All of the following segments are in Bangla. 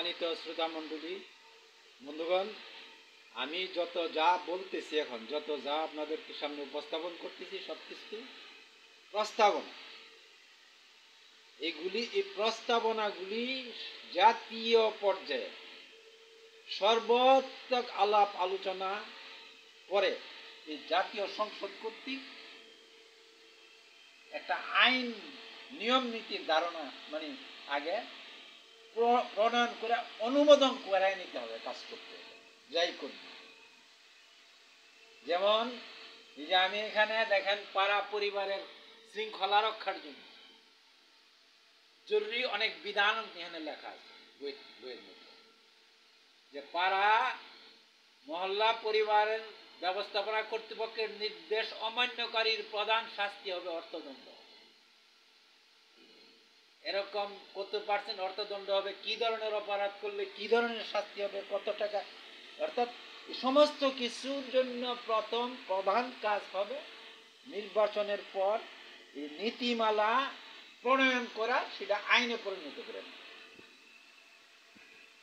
সম্মানিত শ্রোতা মণ্ডলী, বন্ধুগণ, আমি যত যা বলতেছি, এখন যত যা আপনাদের সামনে উপস্থাপন করতেছি, সবকিছু প্রস্তাবনা। এই প্রস্তাবনাগুলি জাতীয় পর্যায়ে সর্বাত্মক আলাপ আলোচনা করে এই জাতীয় সংসদ কর্তৃক একটা আইন নিয়ম নীতির ধারণা আগে প্রণয়ন করে অনুমোদন করাই নিতে হবে, কাজ করতে হবে যাই করবে। যেমন এই যে আমি এখানে দেখেন, পাড়া পরিবারের শৃঙ্খলা রক্ষার জন্য জরুরি অনেক বিধান এখানে লেখা আছে বইয়ের মধ্যে, যে পাড়া মহল্লা পরিবারের ব্যবস্থাপনা কর্তৃপক্ষের নির্দেশ অমান্যকারীর প্রধান শাস্তি হবে অর্থদণ্ড। এরকম কত পার্সেন্ট অর্থদণ্ড হবে, কি ধরনের অপরাধ করলে কি ধরনের শাস্তি হবে, কত টাকা, অর্থাৎ সমস্ত কিছুর জন্য প্রথম প্রধান কাজ হবে নির্বাচনের পর এই নীতিমালা প্রণয়ন করা, সেটা আইনে পরিণত করে।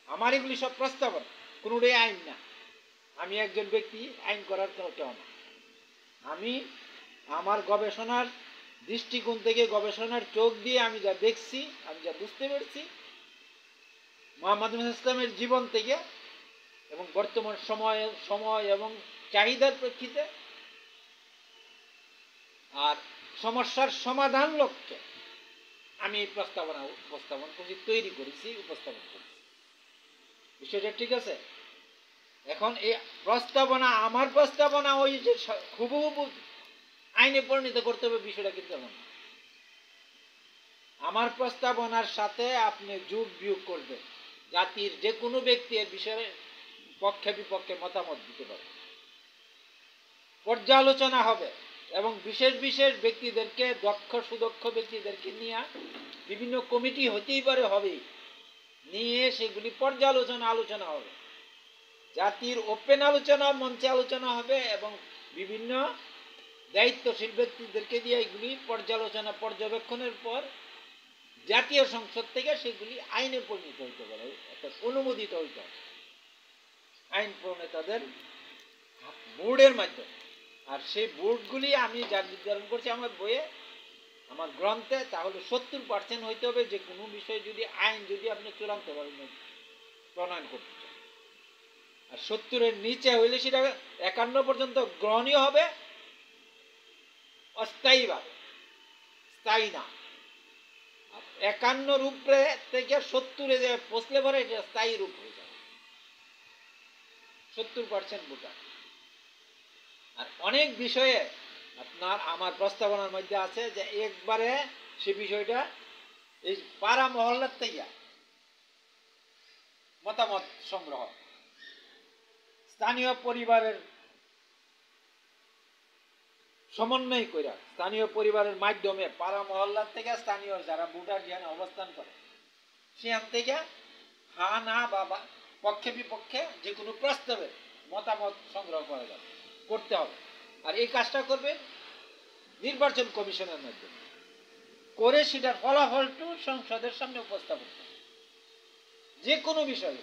আমার এগুলি সব প্রস্তাবনা, কোনোটাই আইন না। আমি একজন ব্যক্তি, আইন করার কেউ না। আমি আমার গবেষণার দৃষ্টিকোণ থেকে, গবেষণার চোখ দিয়ে আমি যা দেখছি, আমি যা বুঝতে পেরেছি মুহাম্মদ ইসলামের জীবন থেকে এবং বর্তমান সময় এবং চাহিদার প্রেক্ষিতে, আর সমস্যার সমাধান লক্ষ্যে আমি এই প্রস্তাবনা উপস্থাপন করছি, তৈরি করেছি, উপস্থাপন করছি। বিষয়টা ঠিক আছে? এখন এই প্রস্তাবনা, আমার প্রস্তাবনা ওই যে হুবহু আইনে পরিণত করতে হবে, বিষয়টা কিন্তু এমন। আমার প্রস্তাবনার সাথে আপনি যোগ বিয়োগ করবেন, জাতির যে কোনো ব্যক্তি এর বিষয়ে পক্ষে বিপক্ষে মতামত দিতে পারে, পর্যালোচনা হবে এবং বিশেষ বিশেষ ব্যক্তিদেরকে, দক্ষ সুদক্ষ ব্যক্তিদেরকে নিয়ে বিভিন্ন কমিটি হতেই পারে, হবে, নিয়ে সেগুলি পর্যালোচনা আলোচনা হবে, জাতির ওপেন আলোচনা, মঞ্চে আলোচনা হবে এবং বিভিন্ন দায়িত্বশীল ব্যক্তিদেরকে দিয়ে এগুলি পর্যালোচনা পর্যবেক্ষণের পর জাতীয় সংসদ থেকে সেগুলি আইনে পরিণত হইতে পারে, অর্থাৎ অনুমোদিত হইতে হবে আইন প্রণেতাদের বোর্ডের মাধ্যমে। আর সেই বোর্ডগুলি আমি যা নির্ধারণ করছি আমার বইয়ে, আমার গ্রন্থে, তাহলে 70% হইতে হবে যে কোনো বিষয় যদি আইন যদি আপনি চূড়ান্তভাবে প্রণয়ন করতে চান। আর 70-এর নিচে হইলে সেটা 51 পর্যন্ত গ্রহণীয় হবে, অস্থায়ীভাবে, স্থায়ী না। 51 উপরে থেকে 70-এ যে পৌঁছলে পরে এটা স্থায়ী রূপ হয়ে যাবে, 70% ভোটার। আর অনেক বিষয়ে আপনার আমার প্রস্তাবনার মধ্যে আছে যে একবারে সে বিষয়টা এই পাড়া মহল্লার থেকে মতামত সংগ্রহ, স্থানীয় পরিবারের সমন্বয় করে, স্থানীয় পরিবারের মাধ্যমে পাড়া মহল্লার থেকে স্থানীয় যারা ভোটার যেখানে অবস্থান করে সেখান থেকে হা না বা পক্ষে বিপক্ষে যে কোনো প্রস্তাবের মতামত সংগ্রহ করা যাবে, করতে হবে। আর এই কাজটা করবে নির্বাচন কমিশনের মাধ্যমে, করে সেটার ফলাফলটু সংসদের সামনে উপস্থাপন করবে যে কোনো বিষয়ে।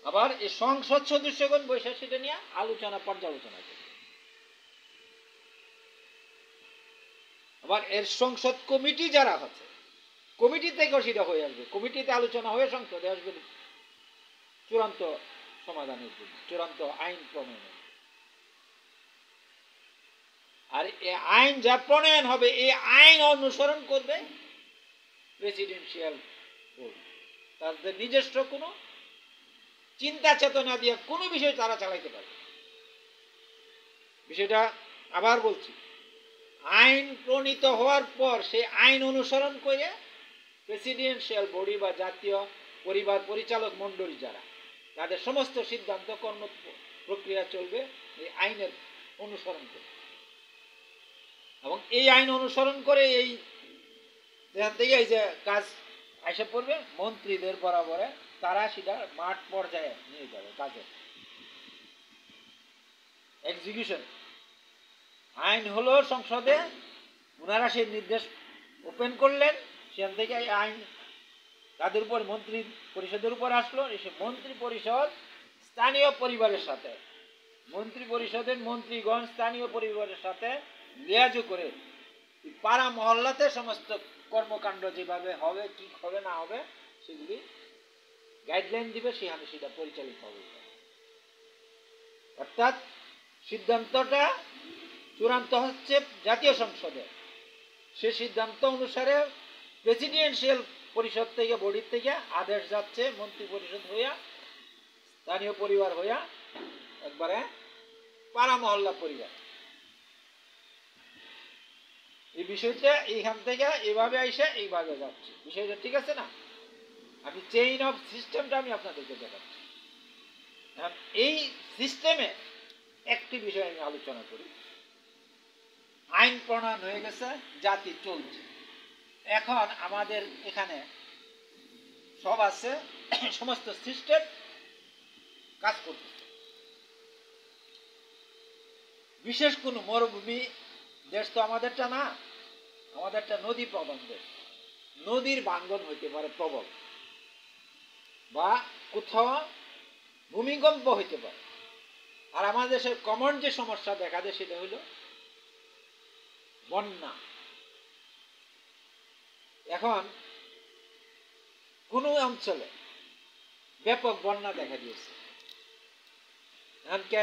আবার এই সংসদ সদস্যগণ বৈশাখ সেটা নিয়ে আলোচনা পর্যালোচনা করবে। আবার এর সংসদ কমিটি যারা আছে, কমিটি থেকেও সেটা হয়ে আসবে, কমিটিতে আলোচনা হয়ে সংসদে আসবে চূড়ান্ত সমাধানের জন্য, চূড়ান্ত আইন প্রণয়নের। আর এই আইন যা প্রণয়ন হবে, এই আইন অনুসরণ করবে প্রেসিডেন্সিয়াল বোর্ড। তাদের নিজস্ব কোনো চিন্তা চেতনা দিয়ে কোনো বিষয় তারা চালাইতে পারে। বিষয়টা আবার বলছি, আইন প্রণীত হওয়ার পর সেই আইন অনুসরণ করে প্রেসিডেন্সিয়াল বডি বা জাতীয় পরিবার পরিচালক মণ্ডলী যারা, তাদের সমস্ত সিদ্ধান্ত কর্ম প্রক্রিয়া চলবে এই আইনের অনুসরণ করে। এবং এই আইন অনুসরণ করে এই যেখান থেকে এই যে কাজ এসে পড়বে মন্ত্রীদের বরাবরে, তারা সেটা মাঠ পর্যায়ে নিয়ে যাবে কাজে এক্সিকিউশন। আইন হলো সংসদে, ওনারা সেই নির্দেশ ওপেন করলেন, সেখান থেকে আইন তাদের উপর মন্ত্রী পরিষদের উপর আসলো, এসে মন্ত্রী পরিষদ স্থানীয় পরিবারের সাথে, মন্ত্রী পরিষদের মন্ত্রীগণ স্থানীয় পরিবারের সাথে লিয়াজ করে পাড়া মহল্লাতে সমস্ত কর্মকাণ্ড যেভাবে হবে, কি হবে না হবে, সেগুলি গাইডলাইন দিবে, সেখানে সেটা পরিচালিত হবে। অর্থাৎ সিদ্ধান্তটা চূড়ান্ত হচ্ছে জাতীয় সংসদে, সে সিদ্ধান্ত অনুসারে প্রেসিডেন্সিয়াল পরিষদ থেকে, বডির থেকে আদেশ যাচ্ছে মন্ত্রী পরিষদ হইয়া, স্থানীয় পরিবার হইয়া, একবারে পাড়া মহল্লা পরিবার। এই বিষয়টা এইখান থেকে এইভাবে আইসে এইভাবে যাচ্ছে, বিষয়টা ঠিক আছে না? আমি চেইন অফ সিস্টেমটা আমি আপনাদেরকে দেখাচ্ছি। এই সিস্টেমে একটি বিষয় আমি আলোচনা করি। আইন প্রণয়ন হয়ে গেছে, জাতি চলছে, এখন আমাদের এখানে সব আছে, সমস্ত সিস্টেম কাজ করতেছে। বিশেষ কোনো মরুভূমি দেশ তো আমাদেরটা না, আমাদেরটা নদী প্রধান দেশ। নদীর ভাঙ্গন হইতে পারে প্রবল, বা কোথাও ভূমিকম্প হইতে পারে। আর আমাদের দেশের কমন যে সমস্যা দেখা দেয় সেটা হলো বন্যা। এখন কোন অঞ্চলে ব্যাপক বন্যা দেখা দিয়েছে, এমনকি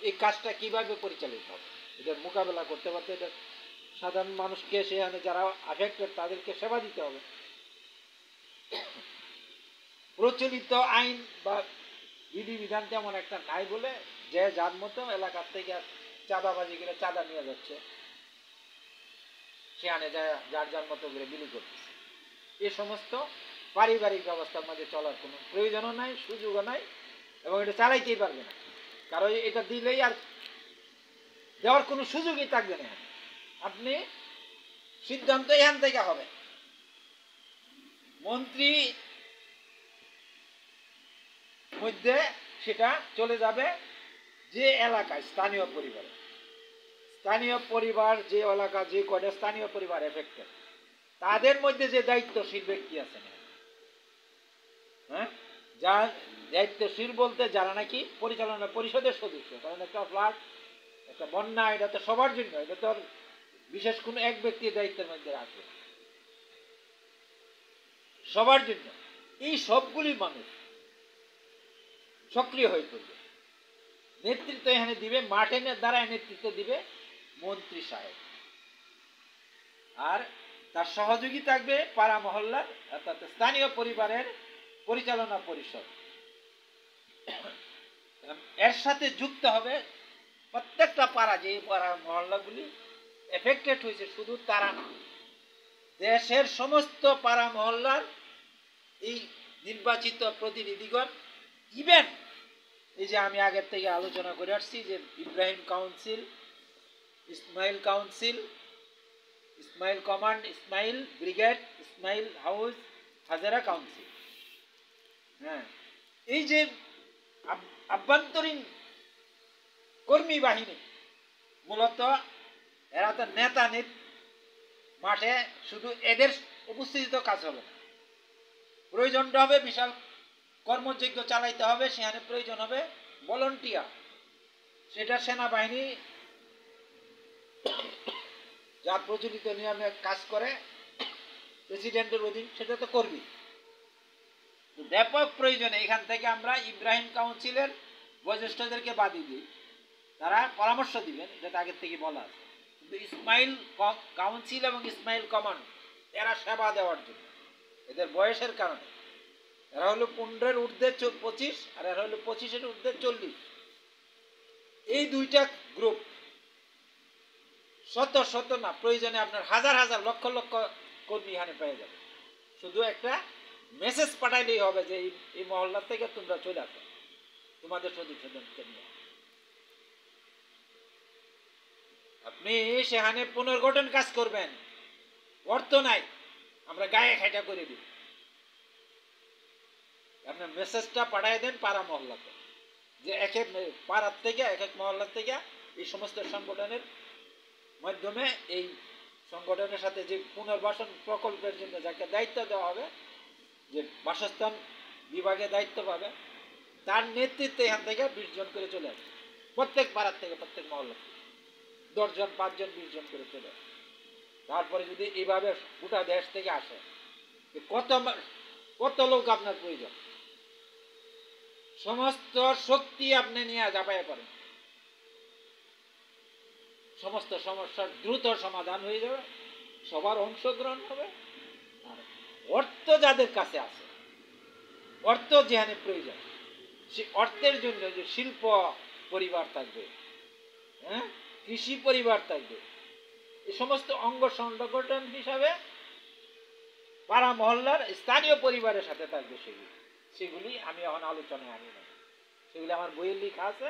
এই কাজটা কিভাবে পরিচালিত হবে, এটার মোকাবেলা করতে পারতে এটা সাধারণ মানুষকে, সেখানে যারা আফেক্টেড তাদেরকে সেবা দিতে হবে। প্রচলিত আইন বা বিধিবিধান তেমন একটা নাই বলে যে যার মতো এলাকার থেকে চাঁদাবাজি করে চাঁদা নিয়ে যাচ্ছে, সেখানে যার যার মতো করে বিলি করতেছে। এ সমস্ত পারিবারিক ব্যবস্থার মাঝে চলার কোনো প্রয়োজনও নাই, সুযোগও নাই, এবং এটা চালাইতেই পারবে না, কারণ এটা দিলেই আর দেওয়ার কোনো সুযোগই থাকবে না। আপনি সিদ্ধান্ত এখান থেকে হবে, মন্ত্রী মধ্যে সেটা চলে যাবে যে এলাকায় স্থানীয় পরিবারে, স্থানীয় পরিবার যে এলাকা, যে কয়টা স্থানীয় পরিবার এফেক্টেড, তাদের মধ্যে যে দায়িত্বশীল ব্যক্তি আছেন, হ্যাঁ, যা দায়িত্বশীল বলতে যারা নাকি পরিচালনা পরিষদের সদস্য, কারণ একটা ফ্লাড, একটা বন্যা, এটা তো সবার জন্য, এটা তো বিশেষ কোনো এক ব্যক্তির দায়িত্বের মধ্যে রাখবে, সবার জন্য। এই সবগুলি মানুষ সক্রিয় হয়ে পড়বে। নেতৃত্ব এখানে দিবে, মার্টিনের দ্বারা নেতৃত্ব দিবে মন্ত্রী সাহেব, আর তার সহযোগী থাকবে পাড়া মহল্লার অর্থাৎ স্থানীয় পরিবারের পরিচালনা পরিষদ। এর সাথে যুক্ত হবে প্রত্যেকটা পাড়া, যে পাড়া মহল্লাগুলি এফেক্টেড হয়েছে, শুধু তারা না, দেশের সমস্ত পাড়া মহল্লার এই নির্বাচিত প্রতিনিধিগণ। ইভেন এই যে আমি আগের থেকে আলোচনা করে আসছি যে Ibrahim council, Ismail council, Ismail command, Ismail brigade, Ismail house, Hazara council, হ্যাঁ, এই যে আভ্যন্তরীণ কর্মী বাহিনী, মূলত এরা তো নেতা মাঠে শুধু এদের উপস্থিতিতে কাজ হবে না, প্রয়োজনটা হবে বিশাল কর্মযজ্ঞ চালাইতে হবে, সেখানে প্রয়োজন হবে ভলান্টিয়ার। সেটা সেনাবাহিনী যা প্রচলিত নিয়মে কাজ করে প্রেসিডেন্টের অধীন, সেটা তো করবি। ব্যাপক প্রয়োজনে এখান থেকে আমরা ইব্রাহিম কাউন্সিলের বয়োজ্যেষ্ঠদেরকে বাদই দিই, তারা পরামর্শ দিবেন, এটা আগের থেকে বলা আছে। কিন্তু ইসমাইল কাউন্সিল এবং ইসমাইল কমান্ড এরা সেবা দেওয়ার জন্য, এদের বয়সের কারণে, এরা হলো 15-এর ঊর্ধ্বে 25, আর এরা হলো 25-এর ঊর্ধ্বে 40। এই দুইটা গ্রুপ শত শত না, প্রয়োজনে আপনার হাজার হাজার লক্ষ লক্ষ কর্মী এখানে পেয়ে যাবে। শুধু একটা মেসেজ পাঠাইলেই হবে যে এই মহল্লা থেকে তোমরা চলে আসো তোমাদের সদস্যদেরকে নিয়ে। আপনি সেখানে পুনর্গঠন কাজ করবেন, অর্থ নাই, আমরা গায়ে খাইটা করে দিই, আপনার মেসেজটা পাঠাই দেন পাড়া মহল্লাতে, যে এক এক পাড়ার থেকে, এক এক মহল্লার থেকে এই সমস্ত সংগঠনের মাধ্যমে, এই সংগঠনের সাথে যে পুনর্বাসন প্রকল্পের জন্য যাকে দায়িত্ব দেওয়া হবে, যে যে বাসস্থান বিভাগে দায়িত্ব পাবে, তার নেতৃত্বে এখান থেকে 20 জন করে চলে আসবে, প্রত্যেক পাড়ার থেকে, প্রত্যেক মহল্লা থেকে 10 জন, 5 জন, 20 জন করে চলে আসবে। তারপরে যদি এইভাবে গোটা দেশ থেকে আসে, কত কত লোক আপনার প্রয়োজন, সমস্ত শক্তি আপনি নিয়ে ঝাঁপাইয়া করেন, সমস্ত সমস্যার দ্রুত সমাধান হয়ে যাবে, সবার অংশগ্রহণ হবে। আর অর্থ যাদের কাছে আছে, অর্থ যেখানে প্রয়োজন, সে অর্থের জন্য যে শিল্প পরিবার থাকবে, হ্যাঁ, কৃষি পরিবার থাকবে, এই সমস্ত অঙ্গ সংগঠন হিসাবে পাড়া মহল্লার স্থানীয় পরিবারের সাথে থাকবে। সেগুলি আমি এখন আলোচনায় আনি না, সেগুলি আমার বইয়ে লেখা আছে,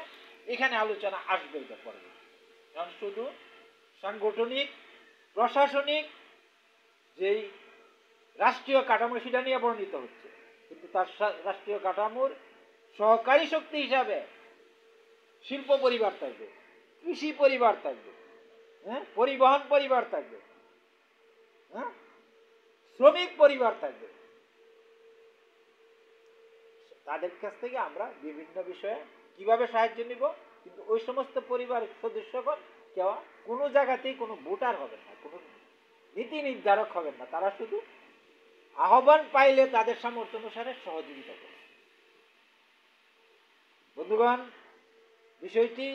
এখানে আলোচনা আসবে এটা পরে। কারণ শুধু সাংগঠনিক প্রশাসনিক যেই রাষ্ট্রীয় কাঠামো সেটা নিয়ে বর্ণিত হচ্ছে, কিন্তু তার রাষ্ট্রীয় কাঠামোর সহকারী শক্তি হিসাবে শিল্প পরিবার থাকবে, কৃষি পরিবার থাকবে, হ্যাঁ, পরিবহন পরিবার থাকবে, হ্যাঁ, শ্রমিক পরিবার থাকবে। তাদের কাছ থেকে আমরা বিভিন্ন বিষয়ে কিভাবে সাহায্য নিব, কিন্তু ওই সমস্ত পরিবারের সদস্যগণ কেউ কোনো জায়গাতেই কোনো ভোটার হবেন না, কোনো নীতি নির্ধারক হবেন না, তারা শুধু আহ্বান পাইলে তাদের সামর্থ্য অনুসারে সহযোগিতা করবে। বন্ধুগণ, বিষয়টি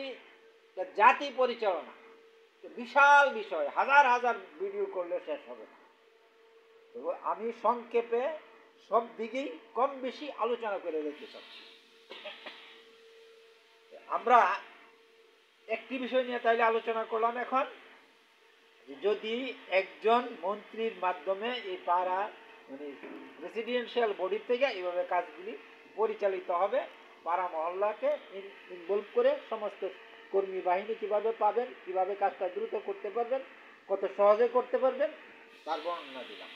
জাতি পরিচালনা বিশাল বিষয়, হাজার হাজার ভিডিও করলে শেষ হবে না। তবে আমি সংক্ষেপে সব দিকেই কম বেশি আলোচনা করে রেখে চাচ্ছি। আমরা একটি বিষয় নিয়ে তাইলে আলোচনা করলাম এখন, যদি একজন মন্ত্রীর মাধ্যমে এই পাড়া মানে রেসিডেন্সিয়াল বডি থেকে এইভাবে কাজগুলি পরিচালিত হবে, পাড়া মহল্লাকে ইনভলভ করে সমস্ত কর্মী বাহিনী কিভাবে পাবেন, কিভাবে কাজটা দ্রুত করতে পারবেন, কত সহজে করতে পারবেন, তার বর্ণনা দিলাম।